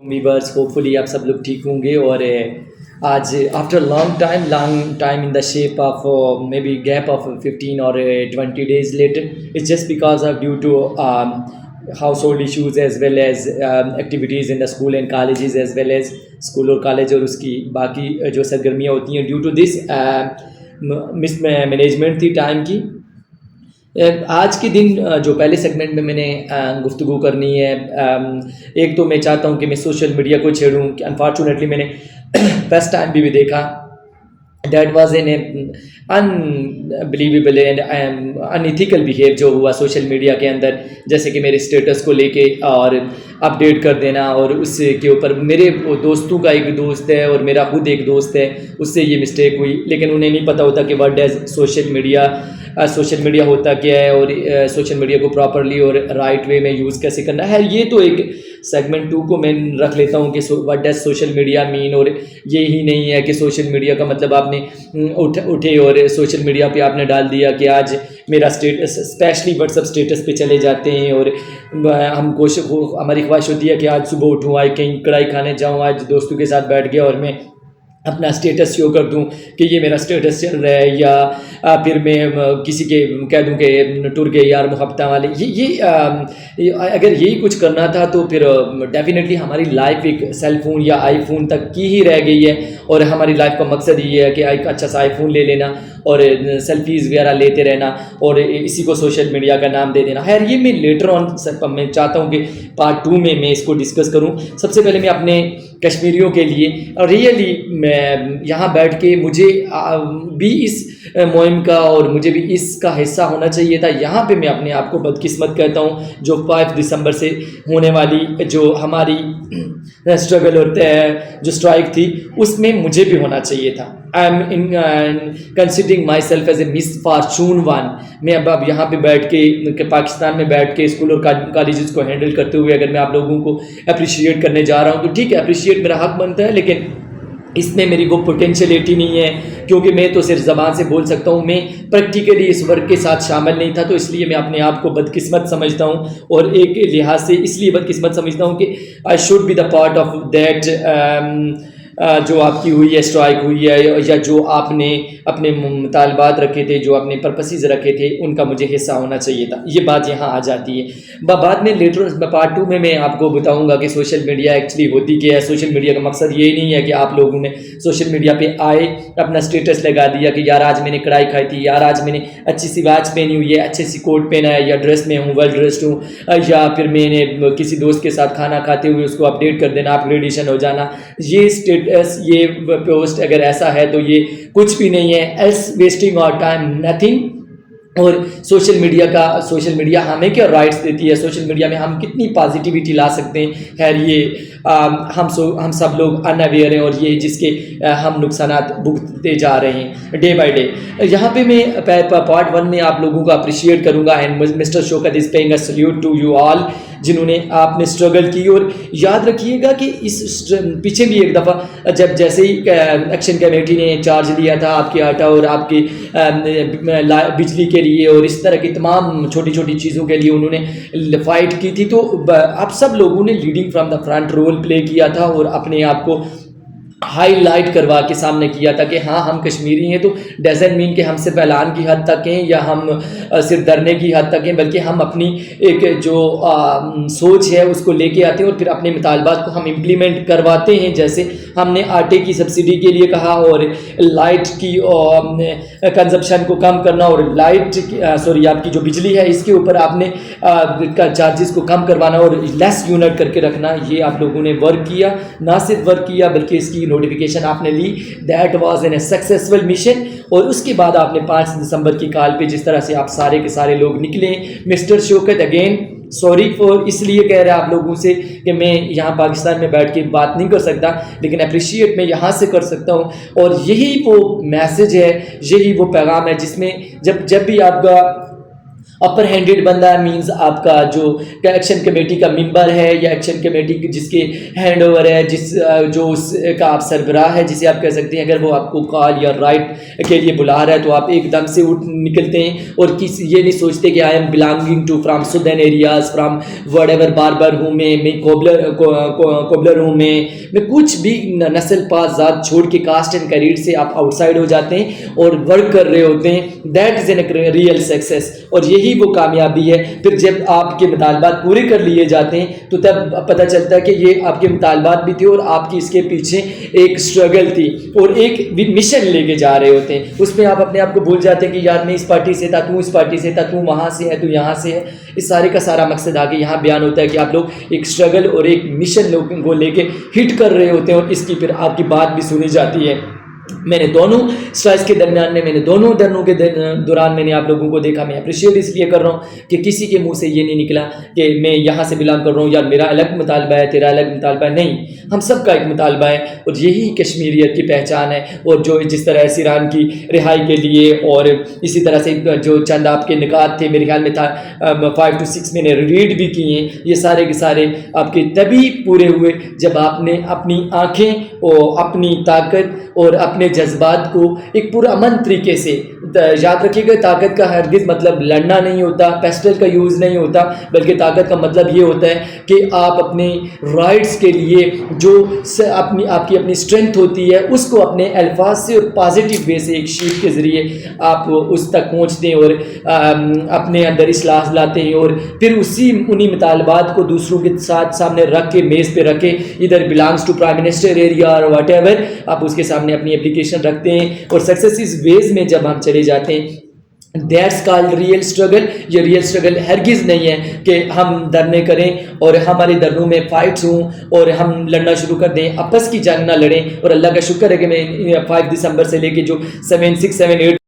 Viewers hope فلی آپ سب لوگ ٹھیک ہوں گے. اور آج after long time in the shape of maybe gap of 15 اور 20 days later, it's just because of due to household issues as well as activities in the school and colleges as well as school اور college اور اس کی باقی جو سرگرمیاں ہوتی ہیں due to this mismanagement تھی ٹائم کی. آج کے دن جو پہلے سیگمنٹ میں نے گفتگو کرنی ہے، ایک تو میں چاہتا ہوں کہ میں سوشل میڈیا کو چھیڑوں کہ انفارچونیٹلی میں نے فرسٹ ٹائم بھی دیکھا that was an unbelievable and in ethical behave جو ہوا سوشل میڈیا کے اندر، جیسے کہ میرے اسٹیٹس کو لے کے اور اپڈیٹ کر دینا، اور اس کے اوپر میرے دوستوں کا ایک دوست ہے اور میرا خود ایک دوست ہے، اس سے یہ مسٹیک ہوئی، لیکن انہیں نہیں پتہ ہوتا کہ واٹ ڈز سوشل میڈیا ہوتا کیا ہے، اور سوشل میڈیا کو پراپرلی اور رائٹ وے میں یوز کیسے کرنا ہے. یہ تو ایک سیگمنٹ 2 کو میں رکھ لیتا ہوں کہ واٹ ڈز سوشل میڈیا مین. اور یہی نہیں ہے کہ سوشل میڈیا کا مطلب آپ نے اٹھے اور سوشل میڈیا پہ آپ نے ڈال دیا کہ آج میرا status, specially WhatsApp status پہ چلے جاتے ہیں، اور ہماری خواہش ہوتی ہے کہ آج صبح اٹھوں، آج کہیں کڑھائی کھانے جاؤں، آج دوستوں کے ساتھ بیٹھ گیا اور میں اپنا اسٹیٹس شو کر دوں کہ یہ میرا اسٹیٹس چل رہا ہے، یا پھر میں کسی کے کہہ دوں کہ ٹر گئے یار محبتہ والے. یہ اگر یہی کچھ کرنا تھا تو پھر ڈیفینیٹلی ہماری لائف ایک سیل فون یا آئی فون تک کی ہی رہ گئی ہے، اور ہماری لائف کا مقصد یہ ہے کہ ایک اچھا سا آئی فون لے لینا اور سیلفیز وغیرہ لیتے رہنا اور اسی کو سوشل میڈیا کا نام دے دینا. خیر یہ میں لیٹر آن میں چاہتا ہوں کہ پارٹ 2 میں اس کو ڈسکس کروں. سب سے پہلے میں اپنے کشمیریوں کے لیے ریئلی میں یہاں بیٹھ کے مجھے بھی اس مہم کا اور مجھے بھی اس کا حصہ ہونا چاہیے تھا. یہاں پہ میں اپنے آپ کو بدقسمت کہتا ہوں جو 5 دسمبر سے ہونے والی جو ہماری اسٹرگل ہوتا ہے، جو اسٹرائک تھی، اس میں مجھے بھی ہونا چاہیے تھا. I am considering my self as a miss fortune one. میں اب یہاں پہ بیٹھ کے پاکستان میں بیٹھ کے اسکول اور کالجز کو ہینڈل کرتے ہوئے اگر میں آپ لوگوں کو اپریشیٹ کرنے جا رہا ہوں تو ٹھیک ہے، اپریشیٹ میرا حق بنتا ہے، لیکن اس میں میری وہ پوٹینشیلٹی نہیں ہے، کیونکہ میں تو صرف زبان سے بول سکتا ہوں، میں پریکٹیکلی اس ورک کے ساتھ شامل نہیں تھا. تو اس لیے میں اپنے آپ کو بدقسمت سمجھتا ہوں، اور ایک لحاظ سے اس لیے بدقسمت سمجھتا ہوں کہ I should be the part of that جو آپ کی ہوئی ہے، اسٹرائک ہوئی ہے، یا جو آپ نے اپنے مطالبات رکھے تھے، جو اپنے پرپسز رکھے تھے، ان کا مجھے حصہ ہونا چاہیے تھا. یہ بات یہاں آ جاتی ہے. بعد میں لیٹر پارٹ 2 میں آپ کو بتاؤں گا کہ سوشل میڈیا ایکچولی ہوتی کیا ہے. سوشل میڈیا کا مقصد یہ نہیں ہے کہ آپ لوگوں نے سوشل میڈیا پہ آئے اپنا اسٹیٹس لگا دیا کہ یار آج میں نے کڑھائی کھائی تھی، یار آج میں نے اچھی سی واچ پہنی ہوئی ہے، اچھے سی کوٹ پہنا ہے، یا ڈریس میں ہوں، ویل ڈریسڈ ہوں، یا پھر میں نے کسی دوست کے ساتھ کھانا کھاتے ہوئے اس کو اپڈیٹ کر دینا، اپ گریڈیشن ہو جانا. یہ اسٹیٹس، یہ پوسٹ اگر ایسا ہے تو یہ کچھ بھی نہیں ہے، ایلس ویسٹنگ اور ٹائم نتھنگ. اور سوشل میڈیا ہمیں کیا رائٹس دیتی ہے، سوشل میڈیا میں ہم کتنی پازیٹیوٹی لا سکتے ہیں. خیر یہ ہم سب لوگ ان اویئر ہیں، اور یہ جس کے ہم نقصانات بھگتتے جا رہے ہیں ڈے بائی ڈے. یہاں پہ میں پارٹ 1 میں آپ لوگوں کو اپریشیٹ کروں گا، and Mr Shaukat is paying a salute to you all جنہوں نے آپ نے اسٹرگل کی. اور یاد رکھیے گا کہ اس پیچھے بھی ایک دفعہ جب جیسے ہی ایکشن کمیٹی نے چارج لیا تھا آپ کے آٹا اور آپ کی بجلی کے لیے اور اس طرح کی تمام چھوٹی چھوٹی چیزوں کے لیے انہوں نے فائٹ کی تھی، تو آپ سب لوگوں نے leading from the front role play کیا تھا اور اپنے آپ کو ہائی لائٹ کروا کے سامنے کیا تھا کہ ہاں ہم کشمیری ہیں. تو ڈزنٹ مین کہ ہم صرف اعلان کی حد تک ہیں یا ہم صرف دھرنے کی حد تک ہیں، بلکہ ہم اپنی ایک جو سوچ ہے اس کو لے کے آتے ہیں اور پھر اپنے مطالبات کو ہم امپلیمنٹ کرواتے ہیں. جیسے ہم نے آٹے کی سبسڈی کے لیے کہا، اور لائٹ کی کنزمپشن کو کم کرنا، اور آپ کی جو بجلی ہے اس کے اوپر آپ نے چارجز کو کم کروانا اور لیس یونٹ کر کے رکھنا. یہ آپ لوگوں نے ورک کیا، نہ صرف ورک کیا بلکہ اس کی نوٹیفیکیشن آپ نے لی. That was an a successful mission. اور اس کے بعد آپ نے 5 دسمبر کی کال پہ جس طرح سے آپ سارے کے سارے لوگ نکلے، مسٹر شوکت اگین سوری فور اس لیے کہہ رہا آپ لوگوں سے کہ میں یہاں پاکستان میں بیٹھ کے بات نہیں کر سکتا، لیکن اپریشیٹ میں یہاں سے کر سکتا ہوں. اور یہی وہ میسج ہے، یہی وہ پیغام ہے جس میں جب بھی آپ کا اپر ہینڈڈ بندہ مینز آپ کا جو ایکشن کمیٹی کا ممبر ہے یا ایکشن کمیٹی جس کے ہینڈ اوور ہے، جو اس کا آپ سربراہ ہے جسے آپ کہہ سکتے ہیں، اگر وہ آپ کو کال یا رائٹ کے لیے بلا رہا ہے تو آپ ایک دم سے اٹھ نکلتے ہیں اور یہ نہیں سوچتے کہ I am belonging to from southern areas, from whatever barber ہوں میں کوبلر ہوں میں کچھ بھی نسل پاس ذات چھوڑ کے کاسٹ اینڈ کریڈ سے آپ آؤٹ سائڈ ہو جاتے ہیں اور ورک کر رہے ہوتے ہیں. That is an real success, اور یہی وہ کامیابی ہے. پھر جب آپ کے مطالبات پورے کر لیے جاتے ہیں تو تب پتہ چلتا ہے کہ یہ آپ کے مطالبات بھی تھے اور آپ کی اس کے پیچھے ایک اسٹرگل تھی اور ایک مشن لے کے جا رہے ہوتے ہیں. اس میں آپ اپنے آپ کو بھول جاتے ہیں کہ یار میں اس پارٹی سے تھا، تو اس پارٹی سے تھا، تو وہاں سے ہے، تو یہاں سے ہے. اس سارے کا سارا مقصد آگے یہاں بیان ہوتا ہے کہ آپ لوگ ایک اسٹرگل اور ایک مشن لوگوں کو لے کے ہٹ کر رہے ہوتے ہیں اور اس کی پھر آپ کی بات بھی سنی جاتی ہے. میں نے دونوں اسٹرائز کے درمیان میں نے دونوں دھرنوں کے دوران میں نے آپ لوگوں کو دیکھا. میں اپریشیٹ اس لیے کر رہا ہوں کہ کسی کے منہ سے یہ نہیں نکلا کہ میں یہاں سے بلانگ کر رہا ہوں، یار میرا الگ مطالبہ ہے، تیرا الگ مطالبہ ہے. نہیں، ہم سب کا ایک مطالبہ ہے اور یہی کشمیریت کی پہچان ہے. اور جو جس طرح سیران کی رہائی کے لیے اور اسی طرح سے جو چند آپ کے نکات تھے، میرے خیال میں تھا 5 to 6 میں نے ریڈ بھی کیے ہیں. یہ سارے کے سارے آپ کے تبھی پورے ہوئے جب آپ نے اپنی آنکھیں اور اپنی طاقت اور اپنے جذبات کو ایک پرامن طریقے سے، یاد رکھیے گا طاقت کا ہرگز مطلب لڑنا نہیں ہوتا، پیسٹل کا یوز نہیں ہوتا، بلکہ طاقت کا مطلب یہ ہوتا ہے کہ آپ اپنے رائٹس کے لیے جو آپ کی اپنی اسٹرینتھ ہوتی ہے اس کو اپنے الفاظ سے اور پازیٹیو وے سے ایک شیٹ کے ذریعے آپ اس تک پہنچتے ہیں اور اپنے اندر اصلاح لاتے ہیں اور پھر انہی مطالبات کو دوسروں کے ساتھ سامنے رکھ کے میز پہ رکھ کے ادھر belongs to prime minister area اور واٹ ایور آپ اس کے سامنے اپنی اپلیکیشن رکھتے ہیں اور سکسیس ویز میں جب ہم چلے جاتے ہیں. That's called real struggle. یہ ریئل اسٹرگل ہرگز نہیں ہے کہ ہم دھرنے کریں اور ہمارے دھرنوں میں فائٹس ہوں اور ہم لڑنا شروع کر دیں، آپس کی جنگ نہ لڑیں. اور اللہ کا شکر ہے کہ میں 5 دسمبر سے لے کے جو 7 6 7 8